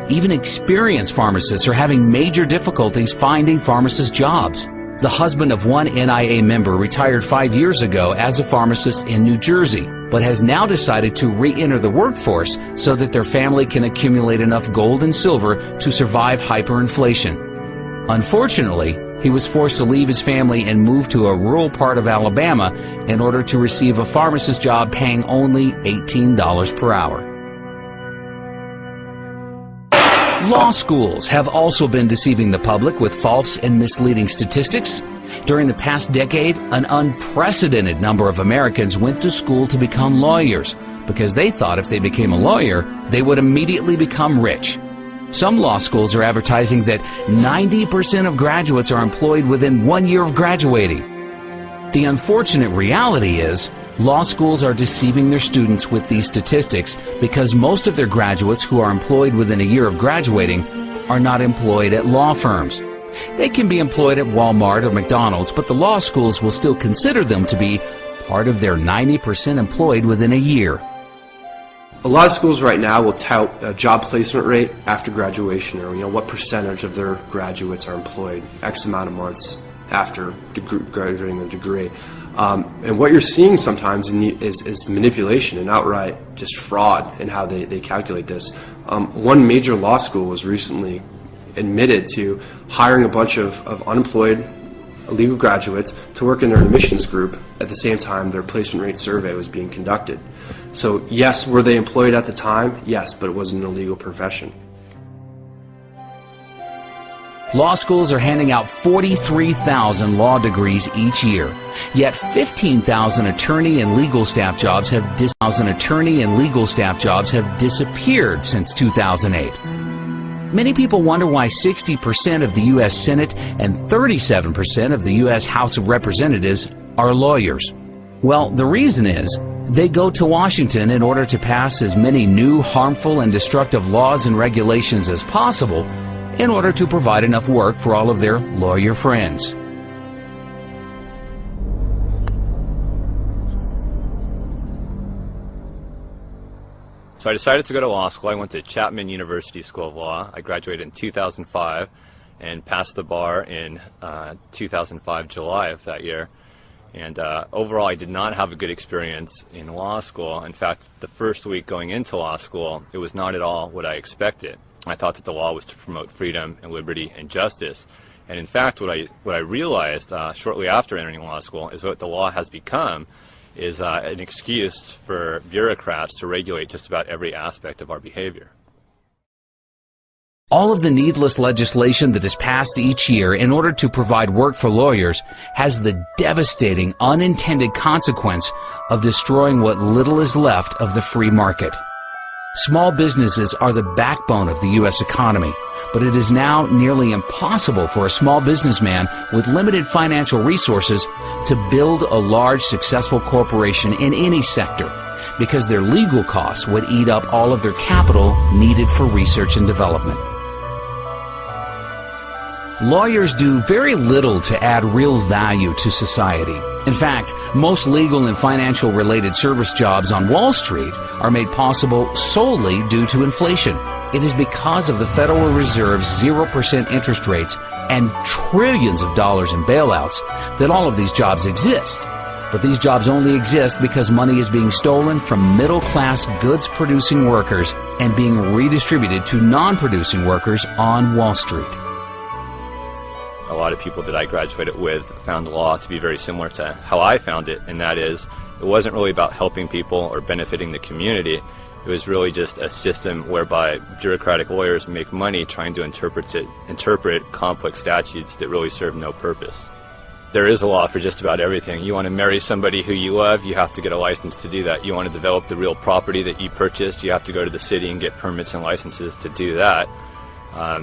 Even experienced pharmacists are having major difficulties finding pharmacist jobs. The husband of one NIA member retired 5 years ago as a pharmacist in New Jersey, but has now decided to re-enter the workforce so that their family can accumulate enough gold and silver to survive hyperinflation. Unfortunately, he was forced to leave his family and move to a rural part of Alabama in order to receive a pharmacist job paying only $18 per hour. Law schools have also been deceiving the public with false and misleading statistics. During the past decade, an unprecedented number of Americans went to school to become lawyers because they thought if they became a lawyer, they would immediately become rich. Some law schools are advertising that 90% of graduates are employed within 1 year of graduating. The unfortunate reality is, law schools are deceiving their students with these statistics because most of their graduates who are employed within a year of graduating are not employed at law firms. They can be employed at Walmart or McDonald's, but the law schools will still consider them to be part of their 90% employed within a year. A lot of schools right now will tout a job placement rate after graduation, or what percentage of their graduates are employed X amount of months after graduating with a degree. And what you're seeing sometimes is manipulation and outright just fraud in how they calculate this. One major law school was recently admitted to hiring a bunch of unemployed legal graduates to work in their admissions group at the same time their placement rate survey was being conducted. So yes, were they employed at the time? Yes, but it wasn't an illegal profession. Law schools are handing out 43,000 law degrees each year, yet 15,000 attorney and legal staff jobs have disappeared since 2008. Many people wonder why 60% of the U.S. Senate and 37% of the U.S. House of Representatives are lawyers. Well, the reason is they go to Washington in order to pass as many new, harmful, and destructive laws and regulations as possible in order to provide enough work for all of their lawyer friends. So I decided to go to law school. I went to Chapman University School of Law. I graduated in 2005 and passed the bar in 2005, July of that year. And overall, I did not have a good experience in law school. In fact, the first week going into law school, it was not at all what I expected. I thought that the law was to promote freedom and liberty and justice. And in fact, what I realized shortly after entering law school is what the law has become is an excuse for bureaucrats to regulate just about every aspect of our behavior. All of the needless legislation that is passed each year in order to provide work for lawyers has the devastating unintended consequence of destroying what little is left of the free market. Small businesses are the backbone of the U.S. economy, but it is now nearly impossible for a small businessman with limited financial resources to build a large, successful corporation in any sector because their legal costs would eat up all of their capital needed for research and development. Lawyers do very little to add real value to society. In fact, most legal and financial related service jobs on Wall Street are made possible solely due to inflation. It is because of the Federal Reserve's 0% interest rates and trillions of dollars in bailouts that all of these jobs exist. But these jobs only exist because money is being stolen from middle-class goods-producing workers and being redistributed to non-producing workers on Wall Street. A lot of people that I graduated with found law to be very similar to how I found it, and that is, it wasn't really about helping people or benefiting the community. It was really just a system whereby bureaucratic lawyers make money trying to interpret complex statutes that really serve no purpose. There is a law for just about everything. You want to marry somebody who you love, you have to get a license to do that. You want to develop the real property that you purchased, you have to go to the city and get permits and licenses to do that.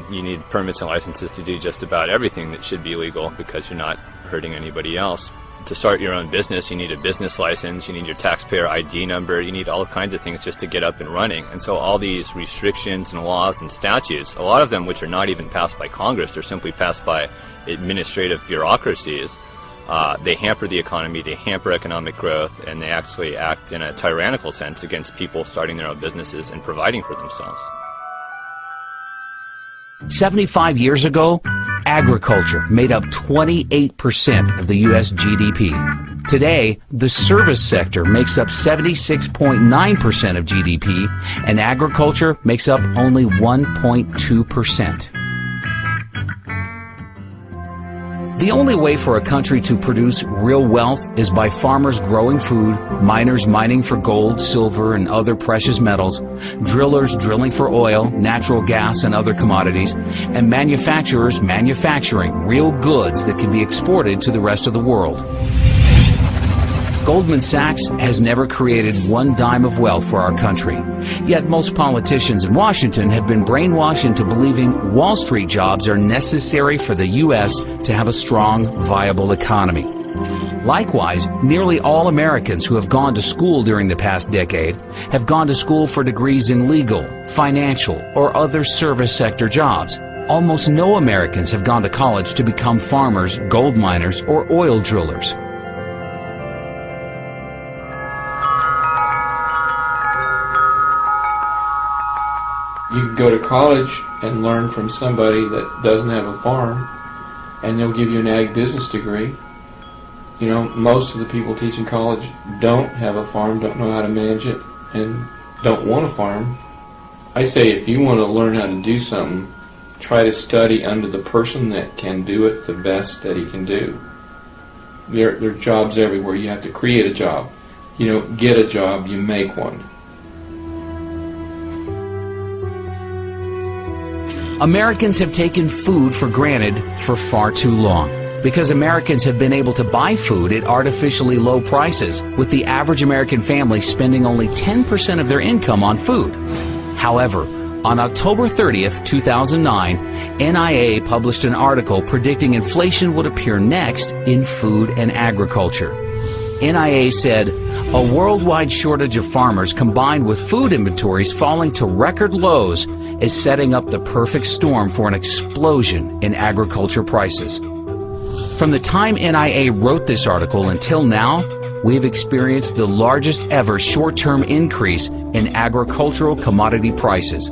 You need permits and licenses to do just about everything that should be legal because you're not hurting anybody else. To start your own business, you need a business license, you need your taxpayer ID number, you need all kinds of things just to get up and running. And so all these restrictions and laws and statutes, a lot of them which are not even passed by Congress, they're simply passed by administrative bureaucracies, they hamper the economy, they hamper economic growth, and they actually act in a tyrannical sense against people starting their own businesses and providing for themselves. 75 years ago, agriculture made up 28% of the U.S. GDP. Today, the service sector makes up 76.9% of GDP, and agriculture makes up only 1.2%. The only way for a country to produce real wealth is by farmers growing food, miners mining for gold, silver, and other precious metals, drillers drilling for oil, natural gas, and other commodities, and manufacturers manufacturing real goods that can be exported to the rest of the world. Goldman Sachs has never created one dime of wealth for our country. Yet most politicians in Washington have been brainwashed into believing Wall Street jobs are necessary for the U.S. to have a strong, viable economy. Likewise, nearly all Americans who have gone to school during the past decade have gone to school for degrees in legal, financial, or other service sector jobs. Almost no Americans have gone to college to become farmers, gold miners, or oil drillers. You can go to college and learn from somebody that doesn't have a farm, and they'll give you an ag business degree. You know, most of the people teaching college don't have a farm, don't know how to manage it, and don't want a farm. I say if you want to learn how to do something, try to study under the person that can do it the best that he can do. There are jobs everywhere. You have to create a job. You don't get a job, you make one. Americans have taken food for granted for far too long, because Americans have been able to buy food at artificially low prices, with the average American family spending only 10% of their income on food. However, on October 30th, 2009, NIA published an article predicting inflation would appear next in food and agriculture. NIA said, a worldwide shortage of farmers combined with food inventories falling to record lows is setting up the perfect storm for an explosion in agriculture prices. From the time NIA wrote this article until now, we have experienced the largest ever short-term increase in agricultural commodity prices.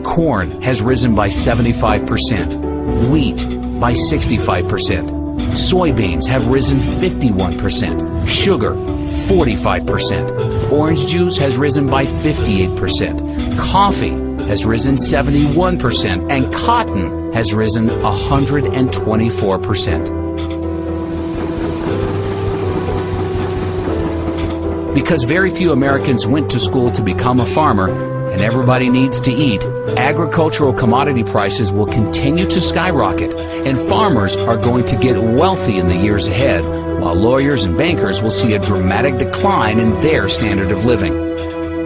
Corn has risen by 75%, wheat by 65%, soybeans have risen 51%, sugar 45%, orange juice has risen by 58%, coffee has risen 71%, and cotton has risen 124%. Because very few Americans went to school to become a farmer, and everybody needs to eat, agricultural commodity prices will continue to skyrocket, and farmers are going to get wealthy in the years ahead, while lawyers and bankers will see a dramatic decline in their standard of living.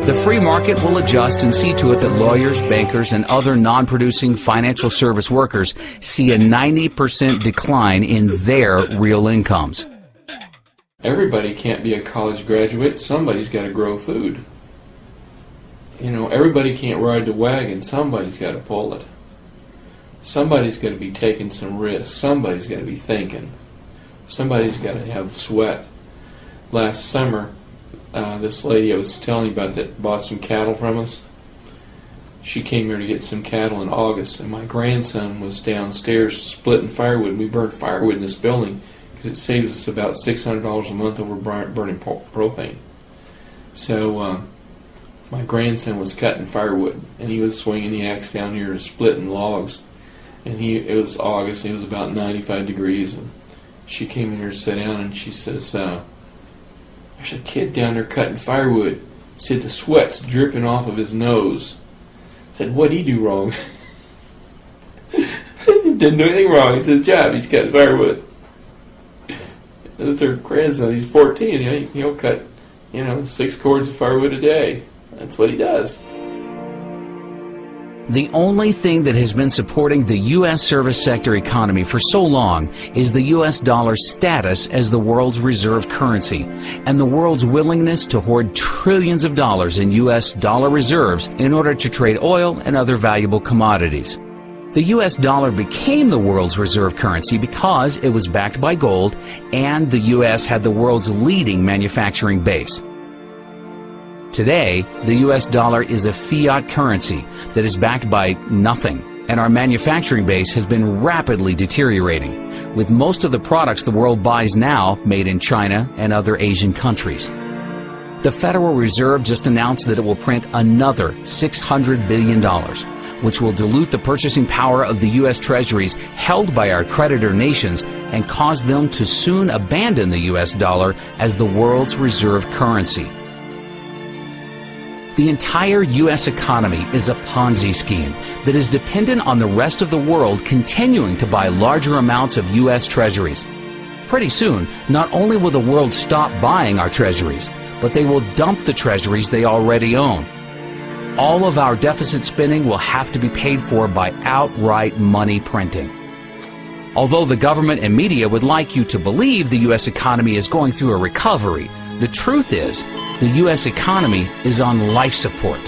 The free market will adjust and see to it that lawyers, bankers, and other non-producing financial service workers see a 90% decline in their real incomes. Everybody can't be a college graduate. Somebody's got to grow food. You know, everybody can't ride the wagon. Somebody's got to pull it. Somebody's got to be taking some risks. Somebody's got to be thinking. Somebody's got to have sweat. Last summer, this lady I was telling you about that bought some cattle from us, she came here to get some cattle in August, and my grandson was downstairs splitting firewood. We burn firewood in this building because it saves us about $600 a month over burning propane. So my grandson was cutting firewood, and he was swinging the axe down here and splitting logs. And it was August, and it was about 95 degrees, and she came in here to sit down, and she says, there's a kid down there cutting firewood. Said the sweat's dripping off of his nose. Said, what'd he do wrong? He didn't do anything wrong. It's his job. He's cutting firewood. That's her grandson. He's 14. He'll cut, 6 cords of firewood a day. That's what he does. The only thing that has been supporting the U.S. service sector economy for so long is the U.S. dollar's status as the world's reserve currency and the world's willingness to hoard trillions of dollars in U.S. dollar reserves in order to trade oil and other valuable commodities. The U.S. dollar became the world's reserve currency because it was backed by gold and the U.S. had the world's leading manufacturing base. Today, the U.S. dollar is a fiat currency that is backed by nothing, and our manufacturing base has been rapidly deteriorating, with most of the products the world buys now made in China and other Asian countries. The Federal Reserve just announced that it will print another $600 billion, which will dilute the purchasing power of the U.S. Treasuries held by our creditor nations and cause them to soon abandon the U.S. dollar as the world's reserve currency. The entire U.S. economy is a Ponzi scheme that is dependent on the rest of the world continuing to buy larger amounts of U.S. treasuries. Pretty soon, not only will the world stop buying our treasuries, but they will dump the treasuries they already own. All of our deficit spending will have to be paid for by outright money printing. Although the government and media would like you to believe the U.S. economy is going through a recovery, the truth is, the U.S. economy is on life support.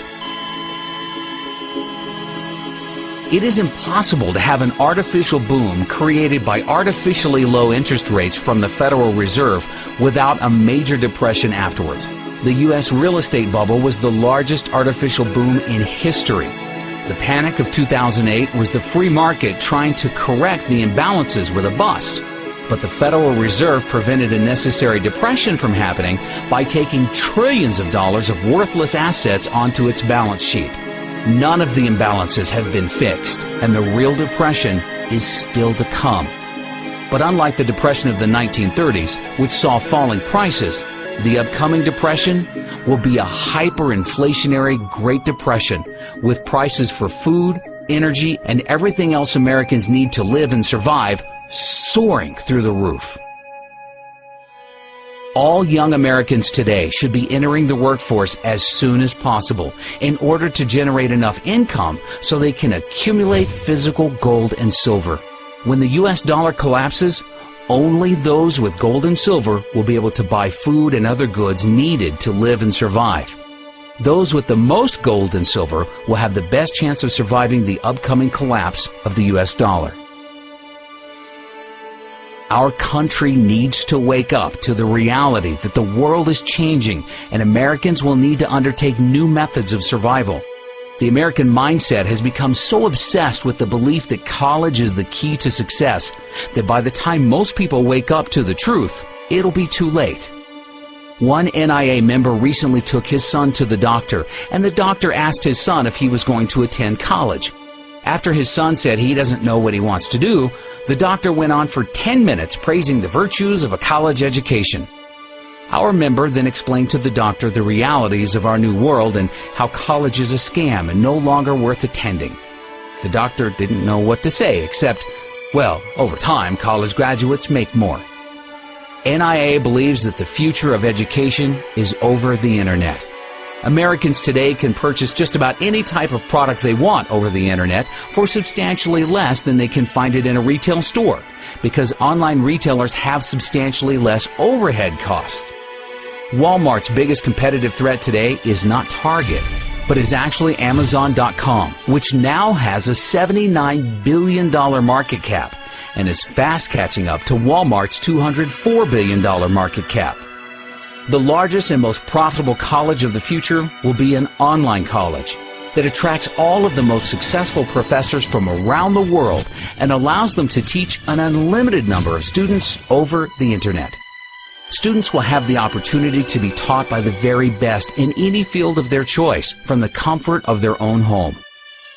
It is impossible to have an artificial boom created by artificially low interest rates from the Federal Reserve without a major depression afterwards. The U.S. real estate bubble was the largest artificial boom in history. The panic of 2008 was the free market trying to correct the imbalances with a bust. But the Federal Reserve prevented a necessary depression from happening by taking trillions of dollars of worthless assets onto its balance sheet. None of the imbalances have been fixed, and the real depression is still to come. But unlike the depression of the 1930s, which saw falling prices, the upcoming depression will be a hyperinflationary Great Depression, with prices for food, energy, and everything else Americans need to live and survive soaring through the roof. All young Americans today should be entering the workforce as soon as possible in order to generate enough income so they can accumulate physical gold and silver. When the US dollar collapses, only those with gold and silver will be able to buy food and other goods needed to live and survive. Those with the most gold and silver will have the best chance of surviving the upcoming collapse of the US dollar. Our country needs to wake up to the reality that the world is changing and Americans will need to undertake new methods of survival. The American mindset has become so obsessed with the belief that college is the key to success that by the time most people wake up to the truth, it'll be too late. One NIA member recently took his son to the doctor, and the doctor asked his son if he was going to attend college. After his son said he doesn't know what he wants to do, the doctor went on for 10 minutes praising the virtues of a college education. Our member then explained to the doctor the realities of our new world and how college is a scam and no longer worth attending. The doctor didn't know what to say except, well, over time, college graduates make more. NIA believes that the future of education is over the internet. Americans today can purchase just about any type of product they want over the internet for substantially less than they can find it in a retail store, because online retailers have substantially less overhead costs. Walmart's biggest competitive threat today is not Target, but is actually Amazon.com, which now has a $79 billion market cap and is fast catching up to Walmart's $204 billion market cap. The largest and most profitable college of the future will be an online college that attracts all of the most successful professors from around the world and allows them to teach an unlimited number of students over the internet. Students will have the opportunity to be taught by the very best in any field of their choice from the comfort of their own home.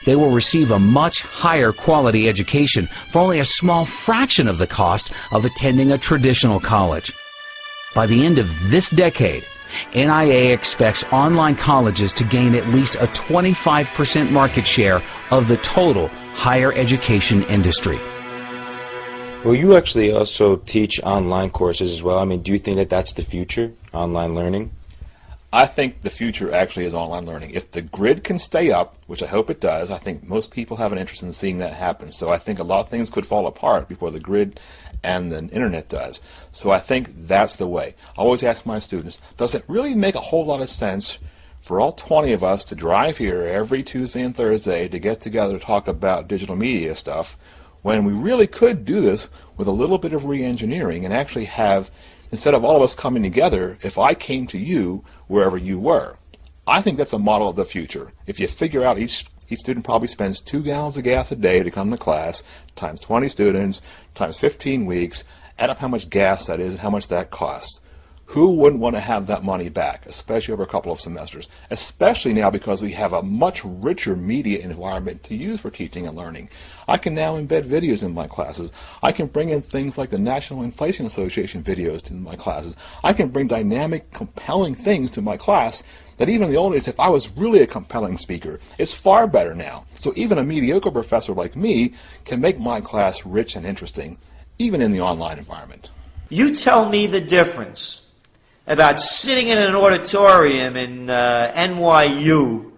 They will receive a much higher quality education for only a small fraction of the cost of attending a traditional college. By the end of this decade, NIA expects online colleges to gain at least a 25% market share of the total higher education industry. Well, you actually also teach online courses as well. I mean, do you think that that's the future, online learning? I think the future actually is online learning. If the grid can stay up, which I hope it does, I think most people have an interest in seeing that happen. So I think a lot of things could fall apart before the grid and the internet does. So I think that's the way. I always ask my students, does it really make a whole lot of sense for all 20 of us to drive here every Tuesday and Thursday to get together to talk about digital media stuff, when we really could do this with a little bit of re-engineering and actually have, instead of all of us coming together, if I came to you wherever you were? I think that's a model of the future. If you figure out each student probably spends 2 gallons of gas a day to come to class, times 20 students, times 15 weeks, add up how much gas that is and how much that costs. Who wouldn't want to have that money back, especially over a couple of semesters? Especially now because we have a much richer media environment to use for teaching and learning. I can now embed videos in my classes. I can bring in things like the National Inflation Association videos to my classes. I can bring dynamic, compelling things to my class that even in the old days, if I was really a compelling speaker, it's far better now. So even a mediocre professor like me can make my class rich and interesting, even in the online environment. You tell me the difference about sitting in an auditorium in NYU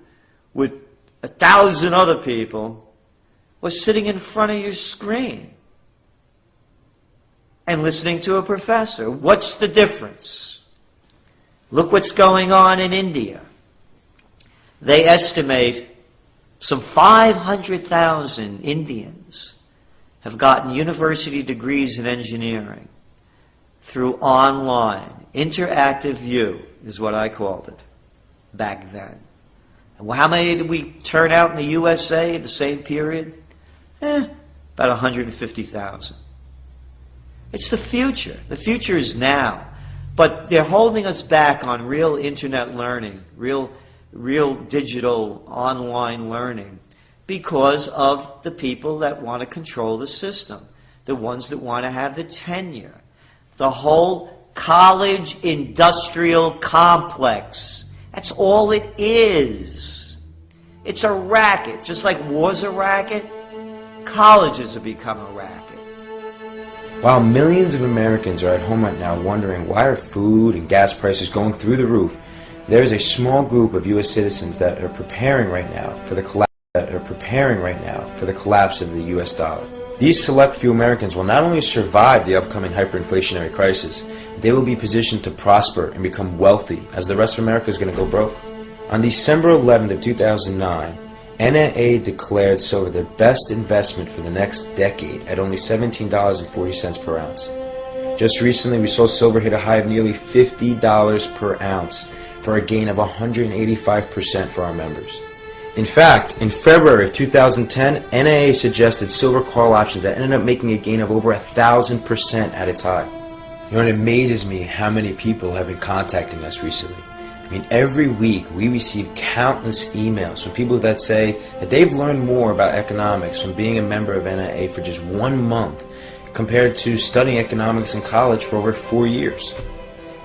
with 1,000 other people, or sitting in front of your screen and listening to a professor. What's the difference? Look what's going on in India. They estimate some 500,000 Indians have gotten university degrees in engineering through online. Interactive view is what I called it back then. And how many did we turn out in the USA at the same period? About 150,000. It's the future. The future is now. But they're holding us back on real internet learning, real real digital online learning because of the people that want to control the system, the ones that want to have the tenure, the whole college industrial complex. That's all it is. It's a racket. Just like war's a racket, colleges have become a racket. While millions of Americans are at home right now wondering why are food and gas prices going through the roof, there is a small group of U.S. citizens that are preparing right now for the collapse of the U.S. dollar. These select few Americans will not only survive the upcoming hyperinflationary crisis, they will be positioned to prosper and become wealthy, as the rest of America is going to go broke. On December 11th of 2009, NAA declared silver the best investment for the next decade at only $17.40 per ounce. Just recently, we saw silver hit a high of nearly $50 per ounce for a gain of 185% for our members. In fact, in February of 2010, NAA suggested silver call options that ended up making a gain of over 1,000% at its high. You know, it amazes me how many people have been contacting us recently. I mean, every week we receive countless emails from people that say that they've learned more about economics from being a member of NAA for just 1 month compared to studying economics in college for over 4 years.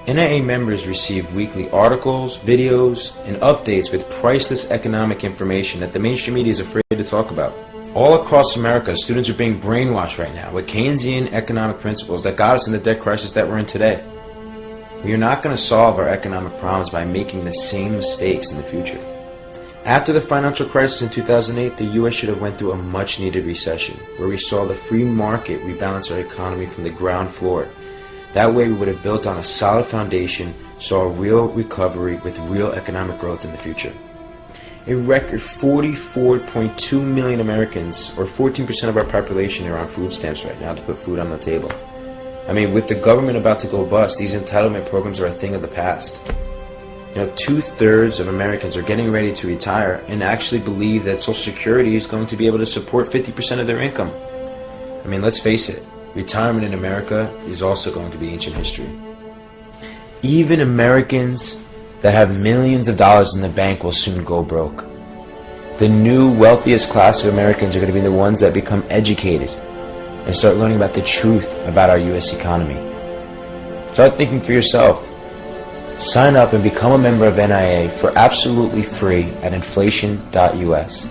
NAA members receive weekly articles, videos, and updates with priceless economic information that the mainstream media is afraid to talk about. All across America, students are being brainwashed right now with Keynesian economic principles that got us in the debt crisis that we're in today. We are not going to solve our economic problems by making the same mistakes in the future. After the financial crisis in 2008, the U.S. should have went through a much-needed recession, where we saw the free market rebalance our economy from the ground floor. That way we would have built on a solid foundation, saw a real recovery with real economic growth in the future. A record 44.2 million Americans, or 14% of our population, are on food stamps right now to put food on the table. I mean, with the government about to go bust, these entitlement programs are a thing of the past. You know, 2/3 of Americans are getting ready to retire and actually believe that Social Security is going to be able to support 50% of their income. I mean, let's face it, retirement in America is also going to be ancient history. Even Americans that have millions of dollars in the bank will soon go broke. The new wealthiest class of Americans are going to be the ones that become educated and start learning about the truth about our U.S. economy. Start thinking for yourself. Sign up and become a member of NIA for absolutely free at inflation.us.